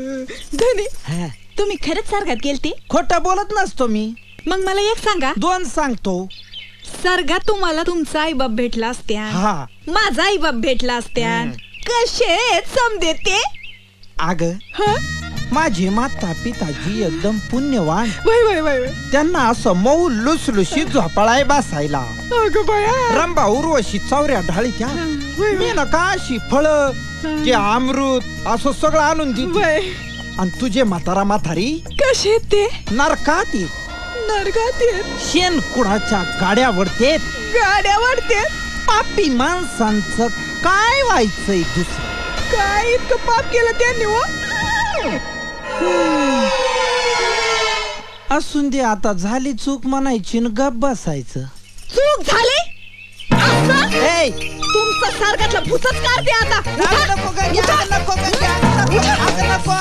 धनी तुम्ही खरंच सर्गात गेलते? खोटं बोलत नसतो मी. मग मला एक सांगा, दोन सांगतो. सर्गात तुम्हाला तुमचा आईबाप भेटला असत्या, हा. माझा आईबाप भेटला असत्या, कसे समजे ते? अग माझे माता पिताजी एकदम पुण्यवान. वय वय वय वय. त्यांना असं मऊ लुसलुशीत झोपाळाय बसायला. अगं बाया. रंभा उर्वशी चौऱ्या ढाळीच्या मी ना का अशी फळ जे अमृत असं सगळं आणून दिली. आणि तुझे म्हातारा म्हातारी कसे ते? नरकात येत. नरकात येत. शेण कुडाच्या गाड्यावरते गाड्यावरते. पापी माणसांचं काय व्हायचंय दुसरं? काय इतकं पाप केलं त्यांनी हो? असून दे, आता झाली चूक म्हणायची न गप बसायचं. चूक झाली असं? ए तुमचं सर्गातलं भूतच काढते आता. नको ग, नको ग, नको ग, नको ग.